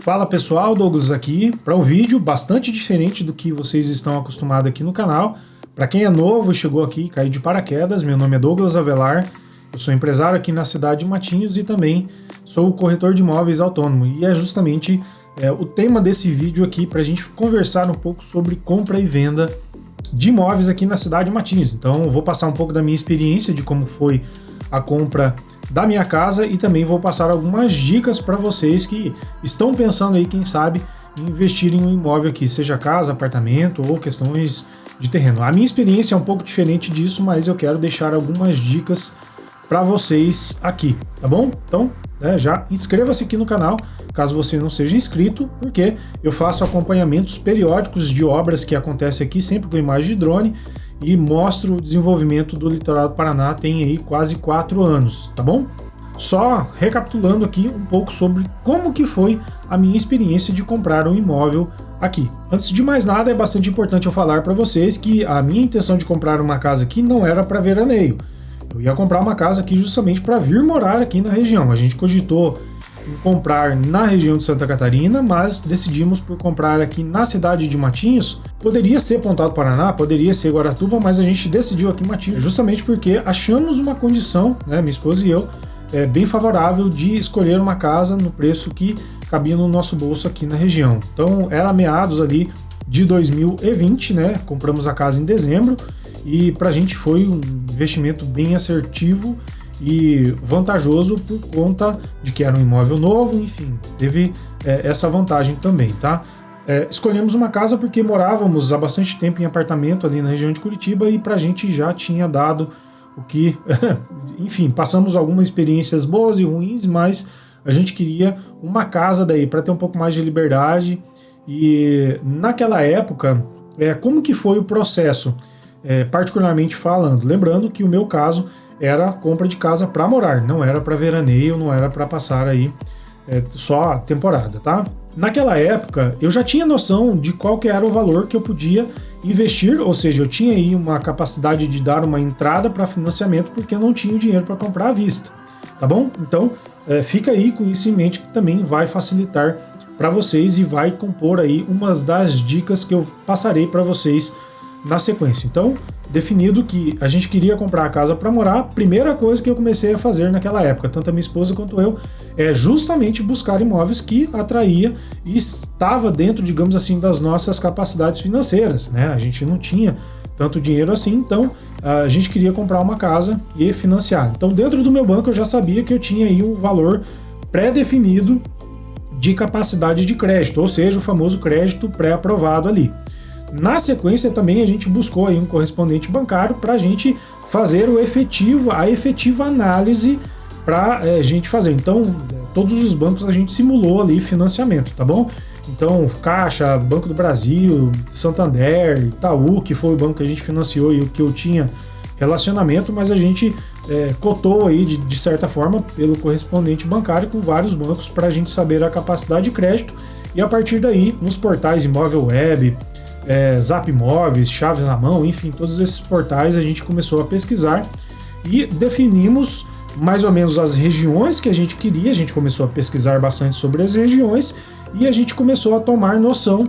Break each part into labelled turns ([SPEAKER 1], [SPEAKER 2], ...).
[SPEAKER 1] Fala pessoal, Douglas aqui para um vídeo bastante diferente do que vocês estão acostumados aqui no canal. Para quem é novo e chegou aqui e caiu de paraquedas, meu nome é Douglas Avelar, eu sou empresário aqui na cidade de Matinhos e também sou corretor de imóveis autônomo. E é justamente o tema desse vídeo aqui para a gente conversar um pouco sobre compra e venda de imóveis aqui na cidade de Matinhos. Então eu vou passar um pouco da minha experiência de como foi a compra da minha casa e também vou passar algumas dicas para vocês que estão pensando aí, quem sabe, em investir em um imóvel aqui, seja casa, apartamento ou questões de terreno. A minha experiência é um pouco diferente disso, mas eu quero deixar algumas dicas para vocês aqui, tá bom? Então, já inscreva-se aqui no canal, caso você não seja inscrito, porque eu faço acompanhamentos periódicos de obras que acontecem aqui, sempre com imagem de drone, e mostro o desenvolvimento do litoral do Paraná tem aí quase 4 anos, tá bom? Só recapitulando aqui um pouco sobre como que foi a minha experiência de comprar um imóvel aqui. Antes de mais nada, é bastante importante eu falar para vocês que a minha intenção de comprar uma casa aqui não era para veraneio. Eu ia comprar uma casa aqui justamente para vir morar aqui na região. A gente cogitou em comprar na região de Santa Catarina, mas decidimos por comprar aqui na cidade de Matinhos. Poderia ser Pontal do Paraná, poderia ser Guaratuba, mas a gente decidiu aqui em Matinhos justamente porque achamos uma condição, minha esposa e eu, bem favorável de escolher uma casa no preço que cabia no nosso bolso aqui na região. Então era meados ali de 2020, compramos a casa em dezembro e pra gente foi um investimento bem assertivo e vantajoso por conta de que era um imóvel novo, enfim, teve essa vantagem também, tá? Escolhemos uma casa porque morávamos há bastante tempo em apartamento ali na região de Curitiba e pra gente já tinha dado o que, enfim, passamos algumas experiências boas e ruins, mas a gente queria uma casa daí para ter um pouco mais de liberdade. E naquela época, como que foi o processo, particularmente falando? Lembrando que o meu caso era compra de casa para morar, não era para veraneio, não era para passar aí só a temporada, tá? Naquela época, eu já tinha noção de qual que era o valor que eu podia investir, ou seja, eu tinha aí uma capacidade de dar uma entrada para financiamento porque eu não tinha o dinheiro para comprar à vista, tá bom? Então, fica aí com isso em mente que também vai facilitar para vocês e vai compor aí umas das dicas que eu passarei para vocês na sequência. Então, definido que a gente queria comprar a casa para morar, a primeira coisa que eu comecei a fazer naquela época, tanto a minha esposa quanto eu, é justamente buscar imóveis que atraía e estava dentro, digamos assim, das nossas capacidades financeiras, A gente não tinha tanto dinheiro assim, então a gente queria comprar uma casa e financiar. Então, dentro do meu banco eu já sabia que eu tinha aí um valor pré-definido de capacidade de crédito, ou seja, o famoso crédito pré-aprovado ali. Na sequência também a gente buscou aí um correspondente bancário para a gente fazer a efetiva análise para a gente fazer. Então, todos os bancos a gente simulou ali financiamento, tá bom? Então, Caixa, Banco do Brasil, Santander, Itaú, que foi o banco que a gente financiou e o que eu tinha relacionamento, mas a gente cotou aí de certa forma pelo correspondente bancário com vários bancos para a gente saber a capacidade de crédito e a partir daí nos portais Imóvel Web, Zap Imóveis, Chave na Mão, enfim, todos esses portais a gente começou a pesquisar e definimos mais ou menos as regiões que a gente queria, a gente começou a pesquisar bastante sobre as regiões e a gente começou a tomar noção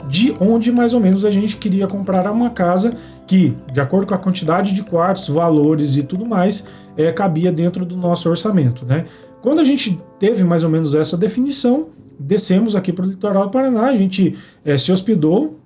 [SPEAKER 1] de onde mais ou menos a gente queria comprar uma casa que, de acordo com a quantidade de quartos, valores e tudo mais, cabia dentro do nosso orçamento, Quando a gente teve mais ou menos essa definição, descemos aqui para o litoral do Paraná, a gente se hospedou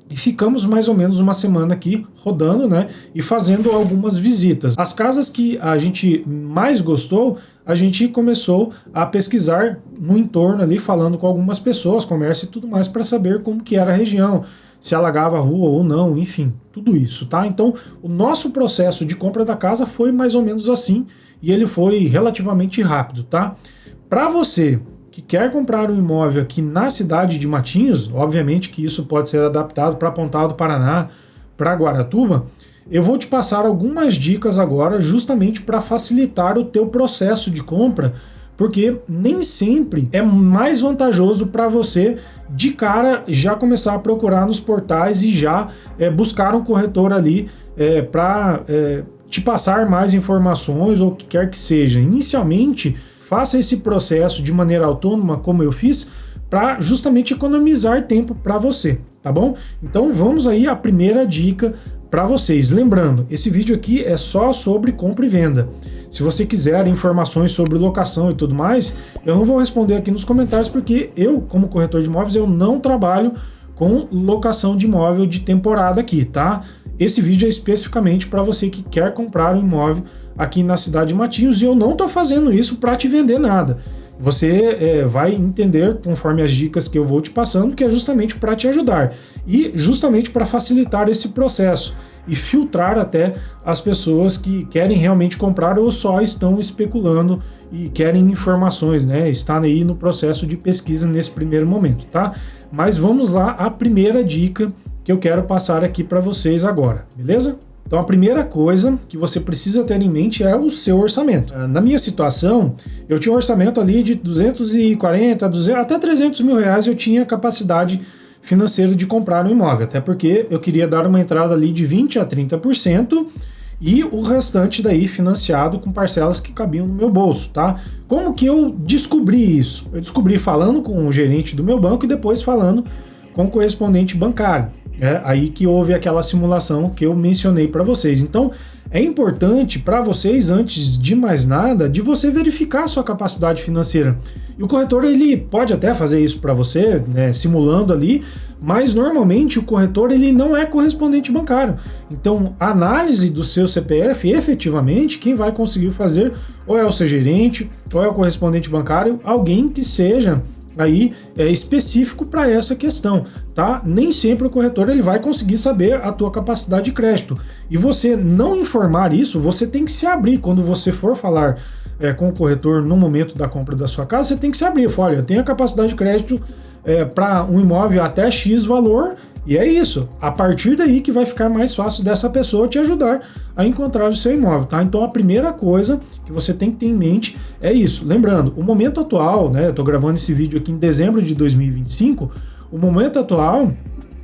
[SPEAKER 1] e ficamos mais ou menos uma semana aqui rodando, e fazendo algumas visitas. As casas que a gente mais gostou, a gente começou a pesquisar no entorno ali, falando com algumas pessoas, comércio e tudo mais, para saber como que era a região, se alagava a rua ou não, enfim, tudo isso, tá? Então, o nosso processo de compra da casa foi mais ou menos assim, e ele foi relativamente rápido, tá? Para você que quer comprar um imóvel aqui na cidade de Matinhos, obviamente que isso pode ser adaptado para Pontal do Paraná, para Guaratuba, eu vou te passar algumas dicas agora justamente para facilitar o teu processo de compra, porque nem sempre é mais vantajoso para você de cara já começar a procurar nos portais e já buscar um corretor ali para te passar mais informações ou o que quer que seja. Inicialmente, faça esse processo de maneira autônoma, como eu fiz, para justamente economizar tempo para você, tá bom? Então vamos aí à primeira dica para vocês. Lembrando, esse vídeo aqui é só sobre compra e venda. Se você quiser informações sobre locação e tudo mais, eu não vou responder aqui nos comentários porque eu, como corretor de imóveis, eu não trabalho com locação de imóvel de temporada aqui, tá? Esse vídeo é especificamente para você que quer comprar um imóvel aqui na cidade de Matinhos e eu não estou fazendo isso para te vender nada. Você vai entender conforme as dicas que eu vou te passando, que é justamente para te ajudar e justamente para facilitar esse processo e filtrar até as pessoas que querem realmente comprar ou só estão especulando e querem informações, né? Está aí no processo de pesquisa nesse primeiro momento, tá? Mas vamos lá, a primeira dica que eu quero passar aqui para vocês agora, beleza? Então a primeira coisa que você precisa ter em mente é o seu orçamento. Na minha situação, eu tinha um orçamento ali de 240, 200, até 300 mil reais eu tinha capacidade financeira de comprar um imóvel, até porque eu queria dar uma entrada ali de 20% a 30% e o restante daí financiado com parcelas que cabiam no meu bolso, tá? Como que eu descobri isso? Eu descobri falando com o gerente do meu banco e depois falando com o correspondente bancário. É aí que houve aquela simulação que eu mencionei para vocês. Então, é importante para vocês, antes de mais nada, de você verificar a sua capacidade financeira. E o corretor, ele pode até fazer isso para você, né, simulando ali, mas normalmente o corretor, ele não é correspondente bancário. Então, a análise do seu CPF, efetivamente, quem vai conseguir fazer ou é o seu gerente, ou é o correspondente bancário, alguém que seja aí específico para essa questão, tá? Nem sempre o corretor ele vai conseguir saber a tua capacidade de crédito. E você não informar isso, você tem que se abrir. Quando você for falar com o corretor no momento da compra da sua casa, você tem que se abrir. Olha, eu tenho a capacidade de crédito para um imóvel até X valor, e é isso. A partir daí que vai ficar mais fácil dessa pessoa te ajudar a encontrar o seu imóvel, tá? Então a primeira coisa que você tem que ter em mente é isso. Lembrando, o momento atual, né? Eu tô gravando esse vídeo aqui em dezembro de 2025. O momento atual,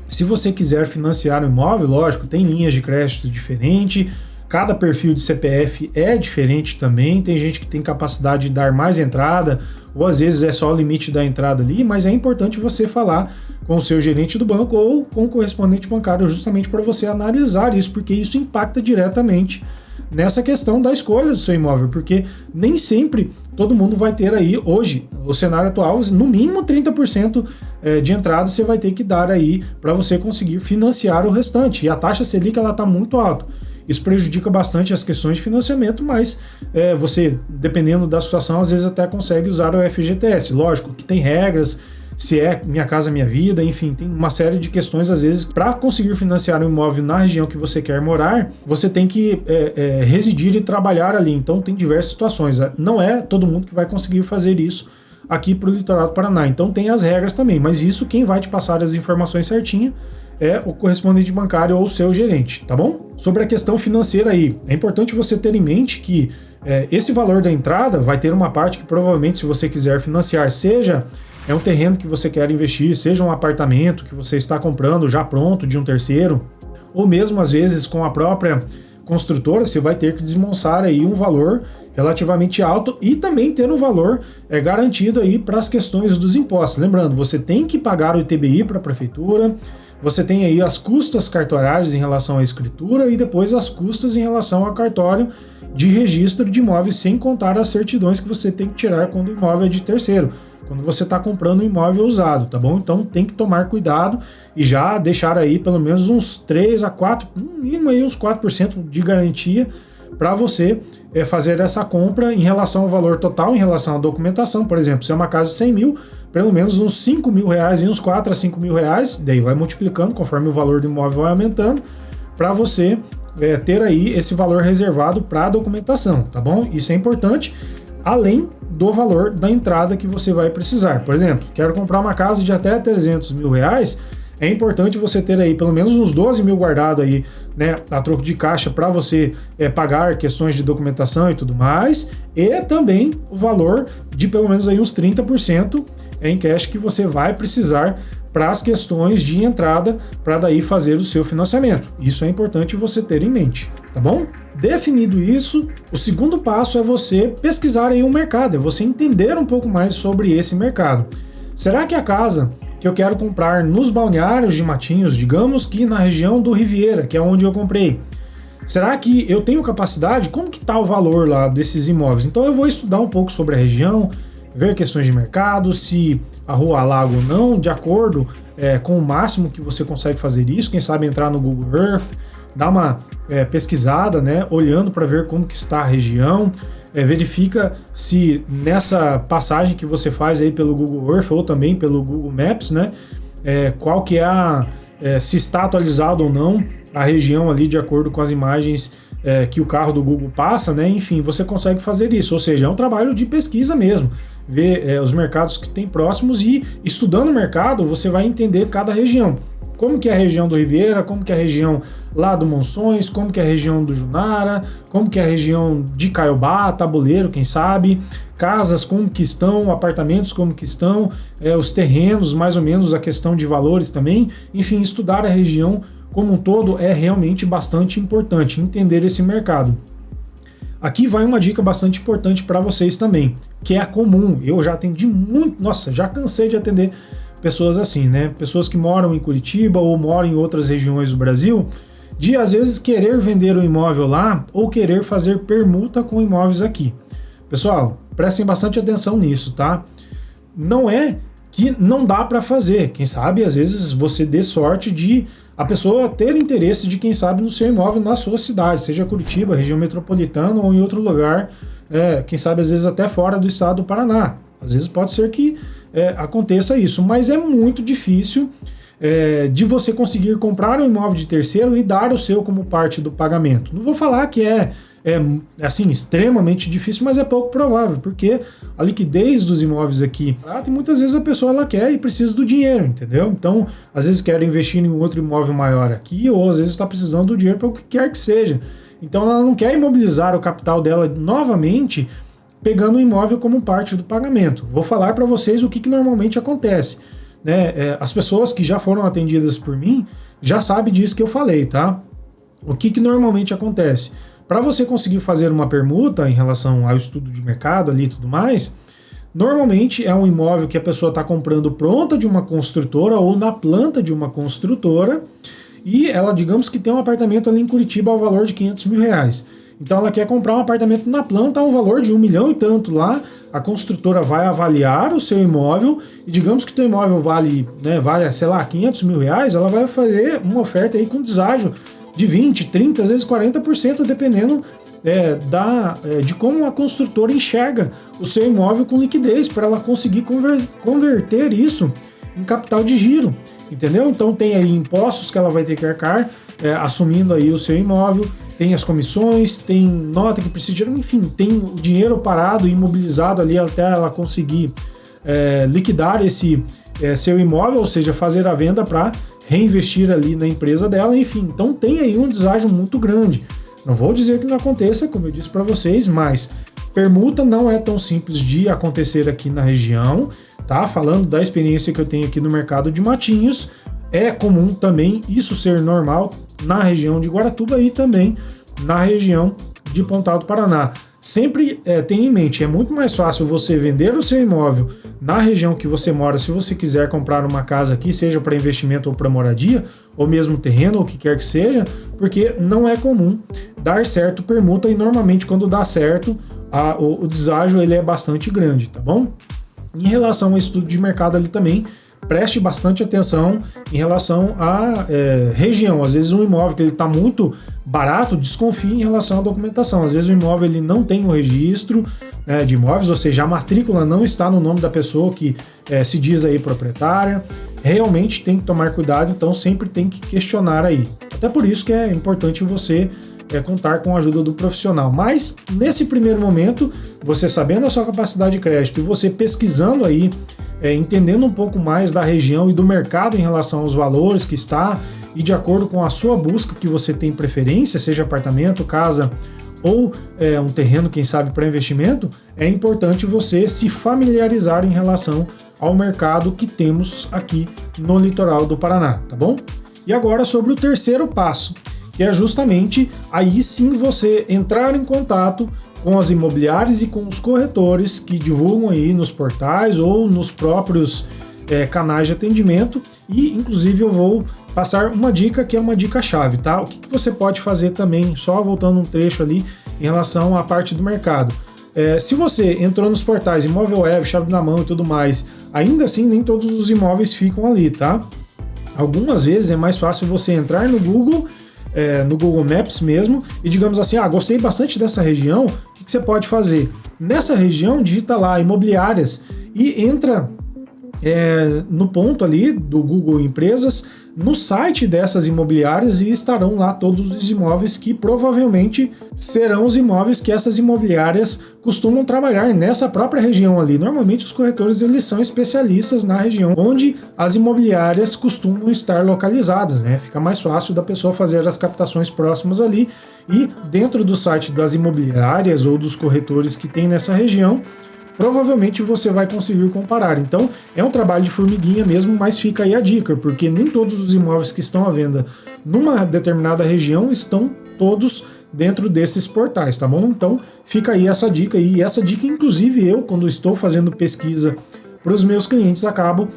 [SPEAKER 1] se você quiser financiar um imóvel, lógico, tem linhas de crédito diferentes. Cada perfil de CPF é diferente também, tem gente que tem capacidade de dar mais entrada, ou às vezes é só o limite da entrada ali, mas é importante você falar com o seu gerente do banco ou com o correspondente bancário justamente para você analisar isso, porque isso impacta diretamente nessa questão da escolha do seu imóvel, porque nem sempre todo mundo vai ter aí, hoje, o cenário atual, no mínimo 30% de entrada você vai ter que dar aí para você conseguir financiar o restante, e a taxa Selic ela está muito alta. Isso prejudica bastante as questões de financiamento, mas você, dependendo da situação, às vezes até consegue usar o FGTS. Lógico que tem regras, se é Minha Casa Minha Vida, enfim, tem uma série de questões, às vezes, para conseguir financiar um imóvel na região que você quer morar, você tem que residir e trabalhar ali. Então tem diversas situações. Não é todo mundo que vai conseguir fazer isso aqui para o litoral do Paraná. Então tem as regras também, mas isso quem vai te passar as informações certinho é o correspondente bancário ou o seu gerente, tá bom? Sobre a questão financeira aí, é importante você ter em mente que esse valor da entrada vai ter uma parte que provavelmente, se você quiser financiar, seja um terreno que você quer investir, seja um apartamento que você está comprando já pronto de um terceiro, ou mesmo às vezes com a própria construtora, você vai ter que desembolsar aí um valor relativamente alto e também ter um valor garantido aí para as questões dos impostos. Lembrando, você tem que pagar o ITBI para a prefeitura, você tem aí as custas cartorárias em relação à escritura e depois as custas em relação ao cartório de registro de imóveis, sem contar as certidões que você tem que tirar quando o imóvel é de terceiro, quando você está comprando um imóvel usado, tá bom? Então tem que tomar cuidado e já deixar aí pelo menos uns 3 a 4, no mínimo aí uns 4% de garantia para você fazer essa compra em relação ao valor total, em relação à documentação. Por exemplo, se é uma casa de 100 mil, pelo menos uns 5 mil reais, uns 4 a 5 mil reais, daí vai multiplicando conforme o valor do imóvel vai aumentando, para você ter aí esse valor reservado para a documentação, tá bom? Isso é importante, além do valor da entrada que você vai precisar. Por exemplo, quero comprar uma casa de até 300 mil reais, é importante você ter aí pelo menos uns 12 mil guardado aí, né, a troco de caixa para você pagar questões de documentação e tudo mais, e também o valor de pelo menos aí uns 30% em cash que você vai precisar para as questões de entrada, para daí fazer o seu financiamento. Isso é importante você ter em mente, tá bom? Definido isso, o segundo passo é você pesquisar aí o mercado, é você entender um pouco mais sobre esse mercado. Será que a casa que eu quero comprar nos balneários de Matinhos, digamos que na região do Riviera, que é onde eu comprei, será que eu tenho capacidade? Como que está o valor lá desses imóveis? Então eu vou estudar um pouco sobre a região, ver questões de mercado, se a rua alaga ou não, de acordo com o máximo que você consegue fazer isso, quem sabe entrar no Google Earth, dar uma pesquisada, né, olhando para ver como que está a região, verifica se nessa passagem que você faz aí pelo Google Earth ou também pelo Google Maps, né, qual que é se está atualizado ou não a região ali de acordo com as imagens que o carro do Google passa, né? Enfim, você consegue fazer isso, ou seja, é um trabalho de pesquisa mesmo, ver os mercados que tem próximos e estudando o mercado você vai entender cada região, como que é a região do Riviera, como que é a região lá do Monções, como que é a região do Junara, como que é a região de Caiobá, Tabuleiro, quem sabe, casas como que estão, apartamentos como que estão, os terrenos, mais ou menos a questão de valores também, enfim, estudar a região como um todo é realmente bastante importante, entender esse mercado. Aqui vai uma dica bastante importante para vocês também, que é a comum. Eu já atendi muito, nossa, já cansei de atender pessoas assim, né? Pessoas que moram em Curitiba ou moram em outras regiões do Brasil, de às vezes querer vender o imóvel lá ou querer fazer permuta com imóveis aqui. Pessoal, prestem bastante atenção nisso, tá? Não é que não dá para fazer. Quem sabe, às vezes, você dê sorte de a pessoa ter interesse de, quem sabe, no seu imóvel na sua cidade, seja Curitiba, região metropolitana ou em outro lugar, quem sabe, às vezes, até fora do estado do Paraná. Às vezes pode ser que aconteça isso, mas é muito difícil de você conseguir comprar um imóvel de terceiro e dar o seu como parte do pagamento. Não vou falar que é assim, extremamente difícil, mas é pouco provável, porque a liquidez dos imóveis aqui, e muitas vezes a pessoa ela quer e precisa do dinheiro, entendeu? Então, às vezes quer investir em um outro imóvel maior aqui, ou às vezes está precisando do dinheiro para o que quer que seja. Então, ela não quer imobilizar o capital dela novamente, pegando o imóvel como parte do pagamento. Vou falar para vocês o que normalmente acontece, né? As pessoas que já foram atendidas por mim já sabem disso que eu falei, tá? O que normalmente acontece? Para você conseguir fazer uma permuta em relação ao estudo de mercado ali e tudo mais, normalmente é um imóvel que a pessoa está comprando pronta de uma construtora ou na planta de uma construtora e ela, digamos que tem um apartamento ali em Curitiba ao valor de R$500 mil. Então ela quer comprar um apartamento na planta ao valor de 1 milhão e tanto lá, a construtora vai avaliar o seu imóvel e digamos que o teu imóvel vale, sei lá, R$500 mil, ela vai fazer uma oferta aí com deságio de 20%, 30%, às vezes 40%, dependendo de como a construtora enxerga o seu imóvel com liquidez, para ela conseguir converter isso em capital de giro, entendeu? Então tem aí impostos que ela vai ter que arcar, assumindo aí o seu imóvel, tem as comissões, tem nota que precisa de, enfim, tem o dinheiro parado e imobilizado ali até ela conseguir liquidar esse seu imóvel, ou seja, fazer a venda para reinvestir ali na empresa dela, enfim. Então tem aí um deságio muito grande. Não vou dizer que não aconteça, como eu disse para vocês, mas permuta não é tão simples de acontecer aqui na região, tá? Falando da experiência que eu tenho aqui no mercado de Matinhos, é comum também isso ser normal na região de Guaratuba e também na região de Pontal do Paraná. Sempre tenha em mente, é muito mais fácil você vender o seu imóvel na região que você mora, se você quiser comprar uma casa aqui, seja para investimento ou para moradia, ou mesmo terreno, ou o que quer que seja, porque não é comum dar certo permuta e normalmente quando dá certo, o deságio ele é bastante grande, tá bom? Em relação ao estudo de mercado ali também, preste bastante atenção em relação à região. Às vezes um imóvel que ele está muito barato, desconfie em relação à documentação. Às vezes o imóvel ele não tem o registro de imóveis, ou seja, a matrícula não está no nome da pessoa que se diz aí proprietária. Realmente tem que tomar cuidado, então sempre tem que questionar aí. Até por isso que é importante você contar com a ajuda do profissional. Mas nesse primeiro momento, você sabendo a sua capacidade de crédito e você pesquisando aí, entendendo um pouco mais da região e do mercado em relação aos valores que está e de acordo com a sua busca que você tem preferência, seja apartamento, casa ou um terreno, quem sabe, para investimento, é importante você se familiarizar em relação ao mercado que temos aqui no litoral do Paraná, tá bom? E agora sobre o terceiro passo, que é justamente aí sim você entrar em contato com as imobiliárias e com os corretores que divulgam aí nos portais ou nos próprios canais de atendimento e, inclusive, eu vou passar uma dica que é uma dica-chave, tá? O que você pode fazer também, só voltando um trecho ali em relação à parte do mercado. Se você entrou nos portais Imóvel Web, Chave na Mão e tudo mais, ainda assim nem todos os imóveis ficam ali, tá? Algumas vezes é mais fácil você entrar no Google Maps mesmo, e digamos assim, gostei bastante dessa região, o que você pode fazer? Nessa região, digita lá imobiliárias e entra no ponto ali do Google Empresas, no site dessas imobiliárias, e estarão lá todos os imóveis que provavelmente serão os imóveis que essas imobiliárias costumam trabalhar nessa própria região ali. Normalmente os corretores eles são especialistas na região onde as imobiliárias costumam estar localizadas, né? Fica mais fácil da pessoa fazer as captações próximas ali, e dentro do site das imobiliárias ou dos corretores que tem nessa região, provavelmente você vai conseguir comparar. Então é um trabalho de formiguinha mesmo, mas fica aí a dica, porque nem todos os imóveis que estão à venda numa determinada região estão todos dentro desses portais, tá bom? Então fica aí essa dica, e essa dica inclusive eu, quando estou fazendo pesquisa para os meus clientes, acabo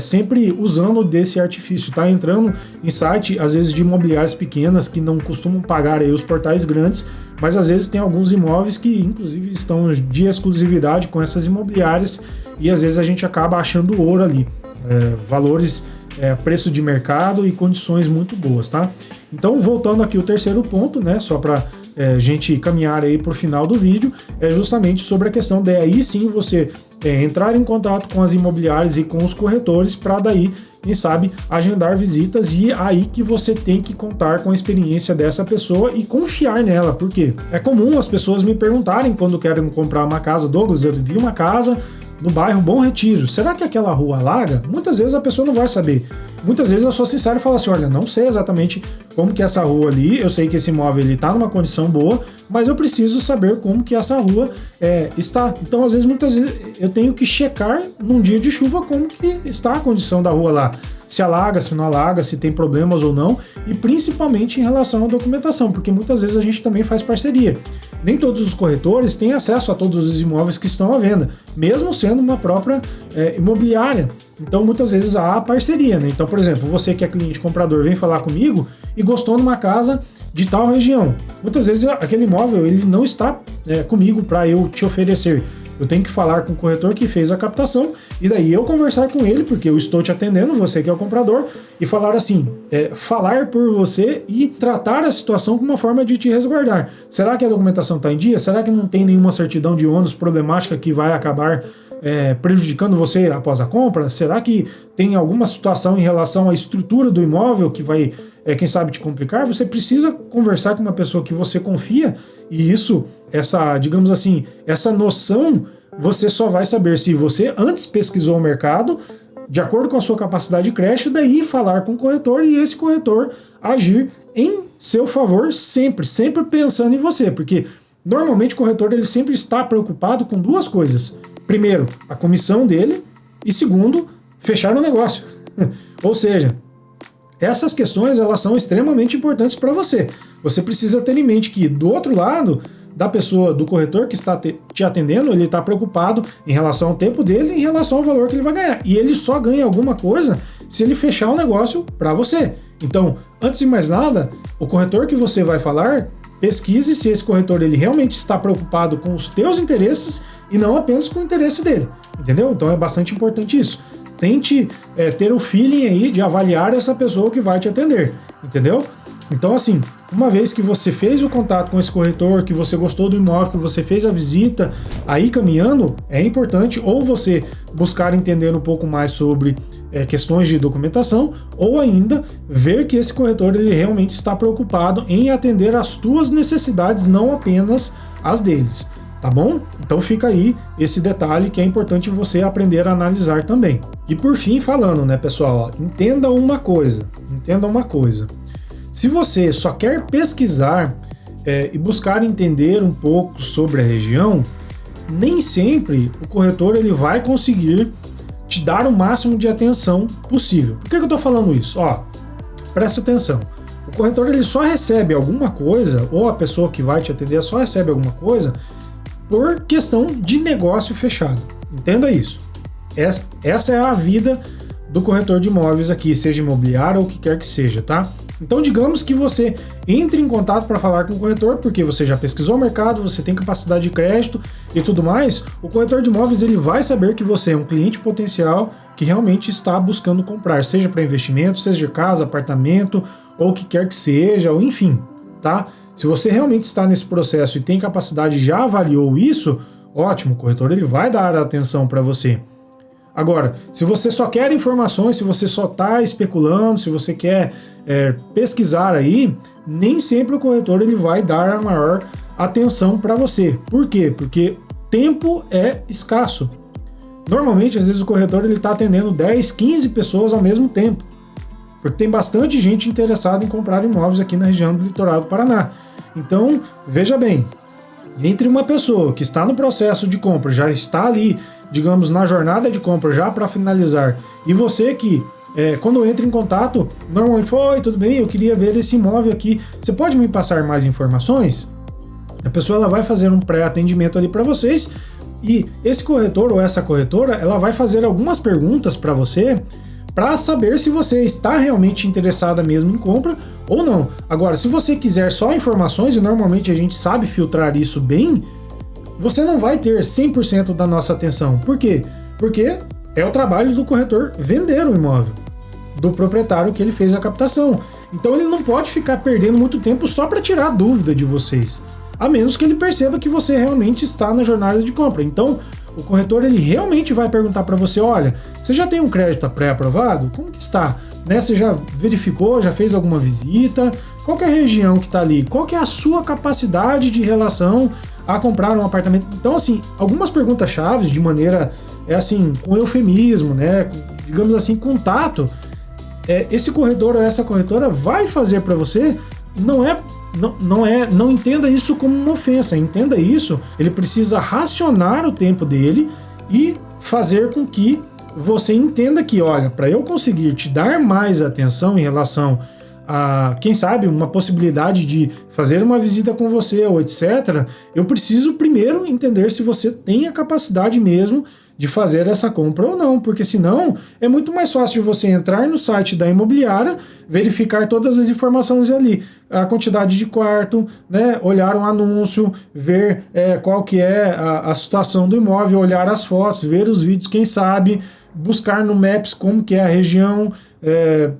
[SPEAKER 1] sempre usando desse artifício, tá? Entrando em site, às vezes de imobiliárias pequenas que não costumam pagar aí os portais grandes, mas às vezes tem alguns imóveis que inclusive estão de exclusividade com essas imobiliárias, e às vezes a gente acaba achando ouro ali, valores, preço de mercado e condições muito boas, tá? Então, voltando aqui o terceiro ponto, né, só para gente caminhar aí para o final do vídeo, é justamente sobre a questão de aí sim você entrar em contato com as imobiliárias e com os corretores, para daí, quem sabe, agendar visitas, e aí que você tem que contar com a experiência dessa pessoa e confiar nela, porque é comum as pessoas me perguntarem quando querem comprar uma casa: Douglas, eu vi uma casa no bairro Bom Retiro, será que aquela rua alaga? Muitas vezes a pessoa não vai saber. Muitas vezes eu sou sincero e falo assim: olha, não sei exatamente como que é essa rua ali, eu sei que esse imóvel ele tá numa condição boa, mas eu preciso saber como que essa rua está. Então, às vezes, muitas vezes eu tenho que checar num dia de chuva como que está a condição da rua lá. Se alaga, se não alaga, se tem problemas ou não, e principalmente em relação à documentação, porque muitas vezes a gente também faz parceria. Nem todos os corretores têm acesso a todos os imóveis que estão à venda, mesmo sendo uma própria imobiliária. Então, muitas vezes há parceria, né? Então, por exemplo, você que é cliente comprador vem falar comigo e gostou de uma casa de tal região. Muitas vezes aquele imóvel ele não está comigo para eu te oferecer. Eu tenho que falar com o corretor que fez a captação, e daí eu conversar com ele, porque eu estou te atendendo, você que é o comprador, e falar assim, falar por você e tratar a situação como uma forma de te resguardar. Será que a documentação está em dia? Será que não tem nenhuma certidão de ônus problemática que vai acabar prejudicando você após a compra? Será que tem alguma situação em relação à estrutura do imóvel que vai, quem sabe, te complicar? Você precisa conversar com uma pessoa que você confia, e isso, digamos assim, essa noção você só vai saber se você antes pesquisou o mercado, de acordo com a sua capacidade de crédito, daí falar com o corretor e esse corretor agir em seu favor sempre pensando em você, porque normalmente o corretor ele sempre está preocupado com duas coisas: primeiro, a comissão dele, e segundo, fechar o negócio. Ou seja, essas questões elas são extremamente importantes para você. Você precisa ter em mente que do outro lado da pessoa, do corretor que está te atendendo, ele está preocupado em relação ao tempo dele, em relação ao valor que ele vai ganhar. E ele só ganha alguma coisa se ele fechar o negócio para você. Então, antes de mais nada, o corretor que você vai falar, pesquise se esse corretor ele realmente está preocupado com os teus interesses e não apenas com o interesse dele. Entendeu? Então é bastante importante isso. Tente ter o feeling aí de avaliar essa pessoa que vai te atender. Entendeu? Então, assim, uma vez que você fez o contato com esse corretor, que você gostou do imóvel, que você fez a visita, aí caminhando, é importante ou você buscar entender um pouco mais sobre questões de documentação, ou ainda ver que esse corretor ele realmente está preocupado em atender às tuas necessidades, não apenas as deles. Tá bom? Então fica aí esse detalhe que é importante você aprender a analisar também. E por fim, falando, né, pessoal, entenda uma coisa. Se você só quer pesquisar e buscar entender um pouco sobre a região, nem sempre o corretor ele vai conseguir te dar o máximo de atenção possível. Por que eu estou falando isso? Presta atenção. O corretor ele só recebe alguma coisa, ou a pessoa que vai te atender só recebe alguma coisa por questão de negócio fechado. Entenda isso. Essa é a vida do corretor de imóveis aqui, seja imobiliário ou o que quer que seja, tá? Então, digamos que você entre em contato para falar com o corretor, porque você já pesquisou o mercado, você tem capacidade de crédito e tudo mais. O corretor de imóveis ele vai saber que você é um cliente potencial que realmente está buscando comprar, seja para investimento, seja de casa, apartamento ou o que quer que seja, ou enfim, tá? Se você realmente está nesse processo e tem capacidade, já avaliou isso, ótimo, o corretor ele vai dar atenção para você. Agora, se você só quer informações, se você só está especulando, se você quer pesquisar aí, nem sempre o corretor ele vai dar a maior atenção para você. Por quê? Porque tempo é escasso. Normalmente, às vezes, o corretor está atendendo 10, 15 pessoas ao mesmo tempo, porque tem bastante gente interessada em comprar imóveis aqui na região do litoral do Paraná. Então, veja bem, entre uma pessoa que está no processo de compra, já está ali, digamos, na jornada de compra, já para finalizar, e você que, quando entra em contato, normalmente, oi, tudo bem, eu queria ver esse imóvel aqui, você pode me passar mais informações? A pessoa ela vai fazer um pré-atendimento ali para vocês, e esse corretor ou essa corretora, ela vai fazer algumas perguntas para você, para saber se você está realmente interessada mesmo em compra ou não. Agora, se você quiser só informações, e normalmente a gente sabe filtrar isso bem, você não vai ter 100% da nossa atenção. Por quê? Porque é o trabalho do corretor vender o imóvel, do proprietário que ele fez a captação. Então ele não pode ficar perdendo muito tempo só para tirar a dúvida de vocês, a menos que ele perceba que você realmente está na jornada de compra. Então, o corretor ele realmente vai perguntar para você, olha, você já tem um crédito pré-aprovado? Como que está? Né? Você já verificou, já fez alguma visita? Qual que é a região que está ali? Qual que é a sua capacidade de relação a comprar um apartamento? Então, assim, algumas perguntas chaves de maneira, assim, com eufemismo, né? Digamos assim, com tato, esse corretor ou essa corretora vai fazer para você, não entenda isso como uma ofensa, entenda isso, ele precisa racionar o tempo dele e fazer com que você entenda que, olha, para eu conseguir te dar mais atenção em relação a, quem sabe, uma possibilidade de fazer uma visita com você ou etc., eu preciso primeiro entender se você tem a capacidade mesmo de fazer essa compra ou não, porque senão é muito mais fácil de você entrar no site da imobiliária, verificar todas as informações ali, a quantidade de quarto, né, olhar um anúncio, ver qual que é a situação do imóvel, olhar as fotos, ver os vídeos, quem sabe buscar no Maps como que é a região,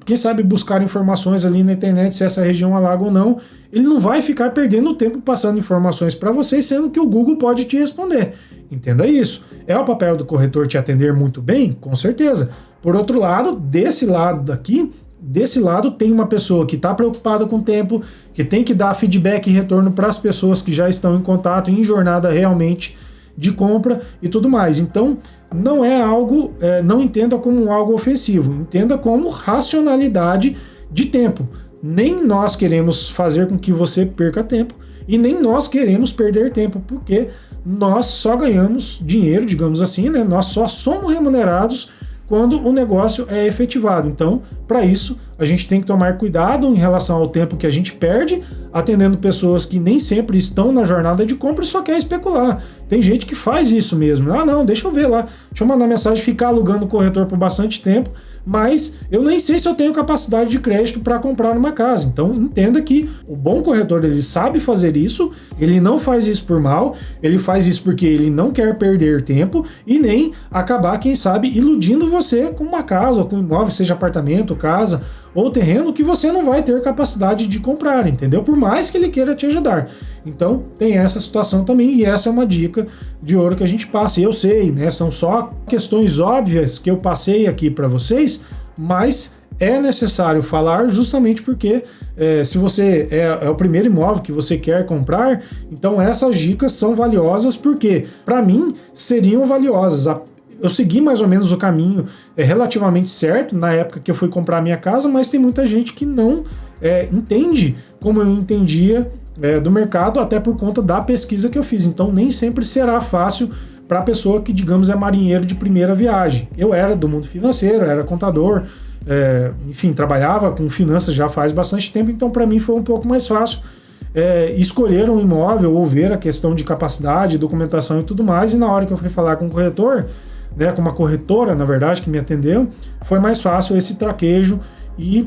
[SPEAKER 1] quem sabe buscar informações ali na internet se essa região alaga ou não. Ele não vai ficar perdendo tempo passando informações para vocês, sendo que o Google pode te responder. Entenda isso. É o papel do corretor te atender muito bem? Com certeza. Por outro lado, desse lado tem uma pessoa que está preocupada com o tempo, que tem que dar feedback e retorno para as pessoas que já estão em contato, em jornada realmente de compra e tudo mais. Então, não é algo, não entenda como algo ofensivo, entenda como racionalidade de tempo. Nem nós queremos fazer com que você perca tempo e nem nós queremos perder tempo, porque nós só ganhamos dinheiro, digamos assim, né? Nós só somos remunerados quando o negócio é efetivado. Então, para isso, a gente tem que tomar cuidado em relação ao tempo que a gente perde, atendendo pessoas que nem sempre estão na jornada de compra e só quer especular. Tem gente que faz isso mesmo. Ah, não, deixa eu ver lá. Deixa eu mandar mensagem, ficar alugando o corretor por bastante tempo, mas eu nem sei se eu tenho capacidade de crédito para comprar numa casa. Então, entenda que o bom corretor, ele sabe fazer isso, ele não faz isso por mal, ele faz isso porque ele não quer perder tempo e nem acabar, quem sabe, iludindo você com uma casa ou com um imóvel, seja apartamento, casa ou terreno, que você não vai ter capacidade de comprar, entendeu? Por mais que ele queira te ajudar. Então, tem essa situação também, e essa é uma dica de ouro que a gente passa. E eu sei, né? São só questões óbvias que eu passei aqui para vocês, mas é necessário falar justamente porque se você é o primeiro imóvel que você quer comprar, então essas dicas são valiosas, porque para mim seriam valiosas. Eu segui mais ou menos o caminho relativamente certo na época que eu fui comprar a minha casa, mas tem muita gente que não entende como eu entendia do mercado, até por conta da pesquisa que eu fiz. Então nem sempre será fácil para a pessoa que, digamos, é marinheiro de primeira viagem. Eu era do mundo financeiro, era contador, enfim, trabalhava com finanças já faz bastante tempo, então para mim foi um pouco mais fácil escolher um imóvel ou ver a questão de capacidade, documentação e tudo mais, e na hora que eu fui falar com o corretor, né, com uma corretora, na verdade, que me atendeu, foi mais fácil esse traquejo e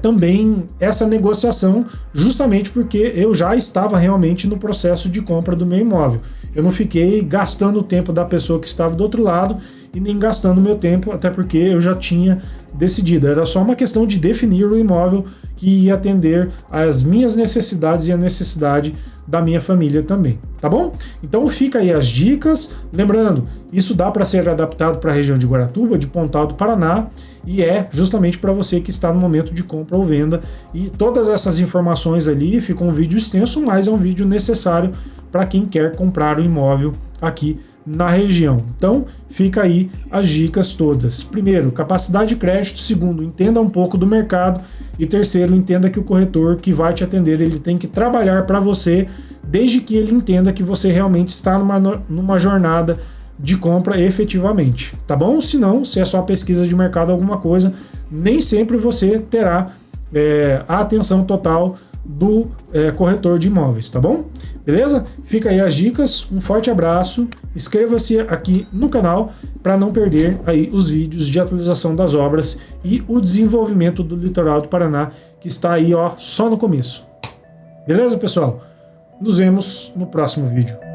[SPEAKER 1] também essa negociação, justamente porque eu já estava realmente no processo de compra do meu imóvel. Eu não fiquei gastando o tempo da pessoa que estava do outro lado e nem gastando o meu tempo, até porque eu já tinha decidido. Era só uma questão de definir o imóvel que ia atender às minhas necessidades e a necessidade da minha família também, tá bom? Então fica aí as dicas. Lembrando, isso dá para ser adaptado para a região de Guaratuba, de Pontal do Paraná, e é justamente para você que está no momento de compra ou venda. E todas essas informações ali, fica um vídeo extenso, mas é um vídeo necessário para quem quer comprar o imóvel aqui na região. Então fica aí as dicas todas. Primeiro, capacidade de crédito. Segundo, entenda um pouco do mercado. E terceiro, entenda que o corretor que vai te atender, ele tem que trabalhar para você, desde que ele entenda que você realmente está numa jornada de compra efetivamente, tá bom? Se não, se é só pesquisa de mercado alguma coisa, nem sempre você terá a atenção total do corretor de imóveis, tá bom? Beleza? Fica aí as dicas, um forte abraço, inscreva-se aqui no canal para não perder aí os vídeos de atualização das obras e o desenvolvimento do litoral do Paraná, que está aí, ó, só no começo. Beleza, pessoal? Nos vemos no próximo vídeo.